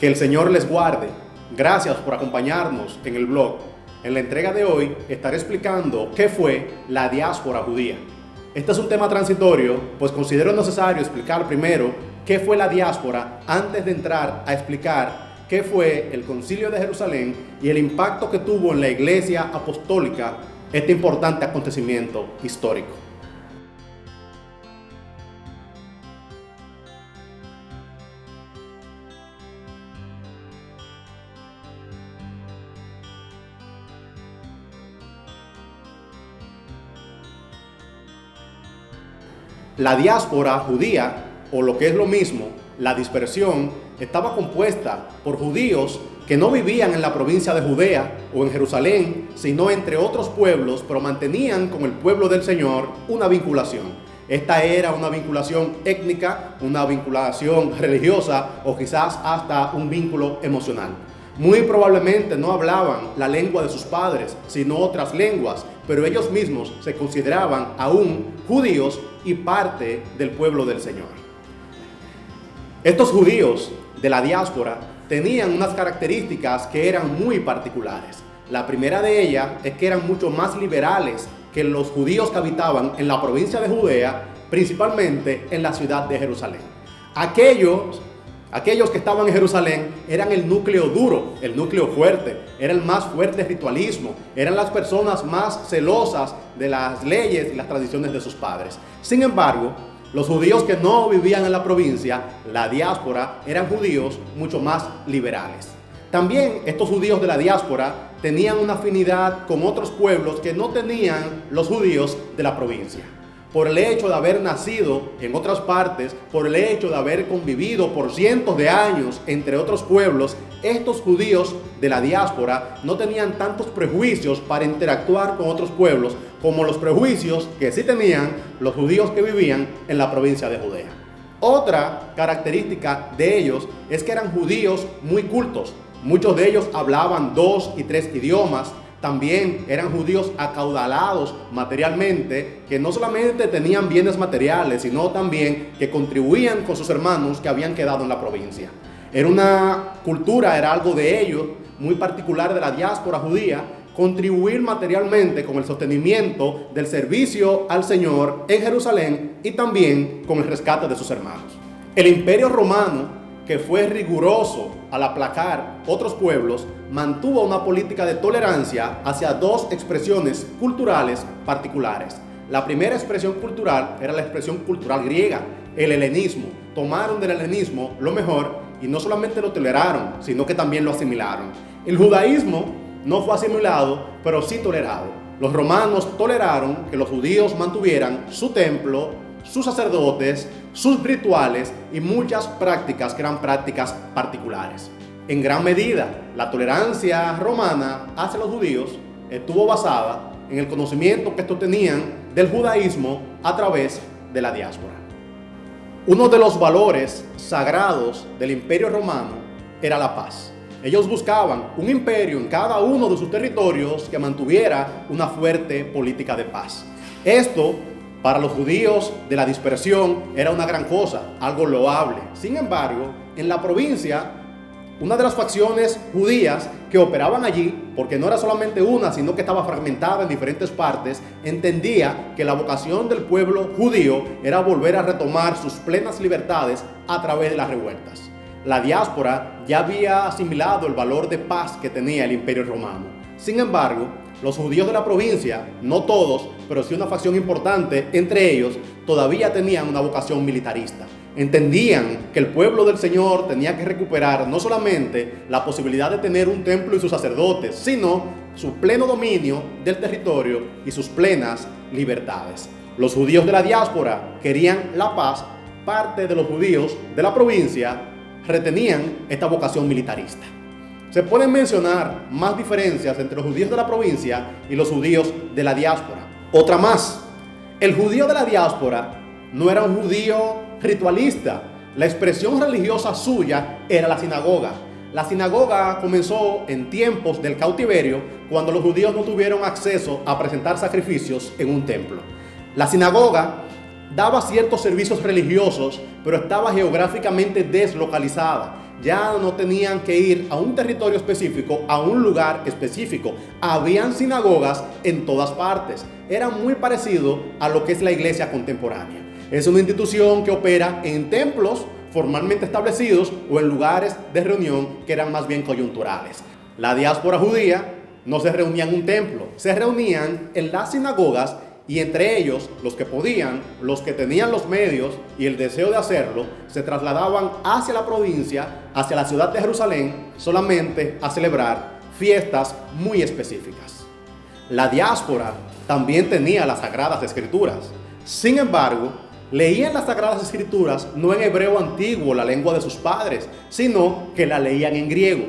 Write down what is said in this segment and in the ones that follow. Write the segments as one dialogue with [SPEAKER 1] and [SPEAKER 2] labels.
[SPEAKER 1] Que el Señor les guarde. Gracias por acompañarnos en el blog. En la entrega de hoy estaré explicando qué fue la diáspora judía. Este es un tema transitorio, pues considero necesario explicar primero qué fue la diáspora antes de entrar a explicar qué fue el Concilio de Jerusalén y el impacto que tuvo en la Iglesia Apostólica este importante acontecimiento histórico. La diáspora judía, o lo que es lo mismo, la dispersión, estaba compuesta por judíos que no vivían en la provincia de Judea o en Jerusalén, sino entre otros pueblos, pero mantenían con el pueblo del Señor una vinculación. Esta era una vinculación étnica, una vinculación religiosa o quizás hasta un vínculo emocional. Muy probablemente no hablaban la lengua de sus padres, sino otras lenguas, pero ellos mismos se consideraban aún judíos y parte del pueblo del Señor. Estos judíos de la diáspora tenían unas características que eran muy particulares. La primera de ellas es que eran mucho más liberales que los judíos que habitaban en la provincia de Judea, principalmente en la ciudad de Jerusalén. Aquellos que estaban en Jerusalén eran el núcleo duro, el núcleo fuerte, era el más fuerte ritualismo, eran las personas más celosas de las leyes y las tradiciones de sus padres. Sin embargo, los judíos que no vivían en la provincia, la diáspora, eran judíos mucho más liberales. También estos judíos de la diáspora tenían una afinidad con otros pueblos que no tenían los judíos de la provincia. Por el hecho de haber nacido en otras partes, por el hecho de haber convivido por cientos de años entre otros pueblos, estos judíos de la diáspora no tenían tantos prejuicios para interactuar con otros pueblos como los prejuicios que sí tenían los judíos que vivían en la provincia de Judea. Otra característica de ellos es que eran judíos muy cultos. Muchos de ellos hablaban 2 y 3 idiomas. También eran judíos acaudalados materialmente, que no solamente tenían bienes materiales, sino también que contribuían con sus hermanos que habían quedado en la provincia. Era una cultura, era algo de ellos, muy particular de la diáspora judía, contribuir materialmente con el sostenimiento del servicio al Señor en Jerusalén y también con el rescate de sus hermanos. El Imperio Romano, que fue riguroso al aplacar otros pueblos, mantuvo una política de tolerancia hacia dos expresiones culturales particulares. La primera expresión cultural era la expresión cultural griega, el helenismo. Tomaron del helenismo lo mejor y no solamente lo toleraron, sino que también lo asimilaron. El judaísmo no fue asimilado, pero sí tolerado. Los romanos toleraron que los judíos mantuvieran su templo, sus sacerdotes, sus rituales y muchas prácticas que eran prácticas particulares. En gran medida, la tolerancia romana hacia los judíos estuvo basada en el conocimiento que estos tenían del judaísmo a través de la diáspora. Uno de los valores sagrados del Imperio Romano era la paz. Ellos buscaban un imperio en cada uno de sus territorios que mantuviera una fuerte política de paz. Esto, para los judíos de la dispersión, era una gran cosa, algo loable. Sin embargo, en la provincia, una de las facciones judías que operaban allí, porque no era solamente una, sino que estaba fragmentada en diferentes partes, entendía que la vocación del pueblo judío era volver a retomar sus plenas libertades a través de las revueltas. La diáspora ya había asimilado el valor de paz que tenía el Imperio Romano. Sin embargo, los judíos de la provincia, no todos, pero sí una facción importante entre ellos, todavía tenían una vocación militarista. Entendían que el pueblo del Señor tenía que recuperar no solamente la posibilidad de tener un templo y sus sacerdotes, sino su pleno dominio del territorio y sus plenas libertades. Los judíos de la diáspora querían la paz. Parte de los judíos de la provincia retenían esta vocación militarista. Se pueden mencionar más diferencias entre los judíos de la provincia y los judíos de la diáspora. Otra más, el judío de la diáspora no era un judío ritualista. La expresión religiosa suya era la sinagoga. La sinagoga comenzó en tiempos del cautiverio, cuando los judíos no tuvieron acceso a presentar sacrificios en un templo. La sinagoga daba ciertos servicios religiosos, pero estaba geográficamente deslocalizada. ya no tenían que ir a un territorio específico, a un lugar específico. Habían sinagogas en todas partes. Era muy parecido a lo que es la iglesia contemporánea. Es una institución que opera en templos formalmente establecidos o en lugares de reunión que eran más bien coyunturales. La diáspora judía no se reunía en un templo, se reunían en las sinagogas, y entre ellos, los que podían, los que tenían los medios y el deseo de hacerlo, se trasladaban hacia la provincia, hacia la ciudad de Jerusalén, solamente a celebrar fiestas muy específicas. La diáspora también tenía las Sagradas Escrituras. Sin embargo, leían las Sagradas Escrituras no en hebreo antiguo, la lengua de sus padres, sino que la leían en griego.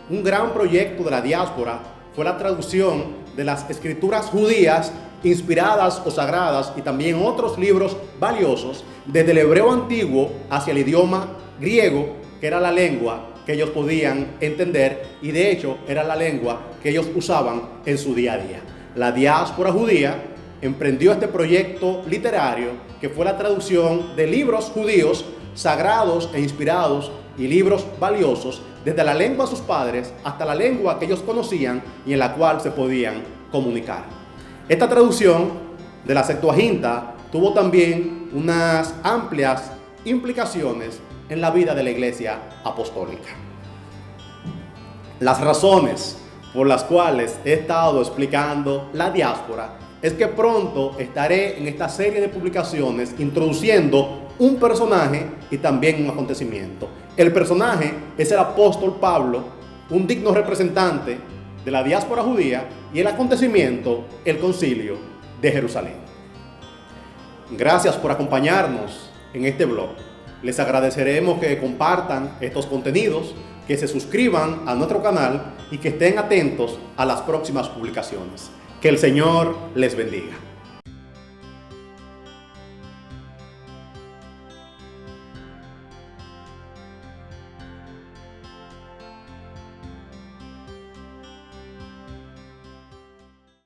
[SPEAKER 1] Un gran proyecto de la diáspora fue la traducción de las escrituras judías inspiradas o sagradas y también otros libros valiosos desde el hebreo antiguo hacia el idioma griego, que era la lengua que ellos podían entender y de hecho era la lengua que ellos usaban en su día a día. La diáspora judía emprendió este proyecto literario que fue la traducción de libros judíos sagrados e inspirados y libros valiosos desde la lengua de sus padres hasta la lengua que ellos conocían y en la cual se podían comunicar. Esta traducción de la Septuaginta tuvo también unas amplias implicaciones en la vida de la Iglesia Apostólica. Las razones por las cuales he estado explicando la diáspora es que pronto estaré en esta serie de publicaciones introduciendo un personaje y también un acontecimiento. El personaje es el apóstol Pablo, un digno representante de la diáspora judía, y el acontecimiento, el concilio de Jerusalén. Gracias por acompañarnos en este blog. Les agradeceremos que compartan estos contenidos, que se suscriban a nuestro canal y que estén atentos a las próximas publicaciones. Que el Señor les bendiga.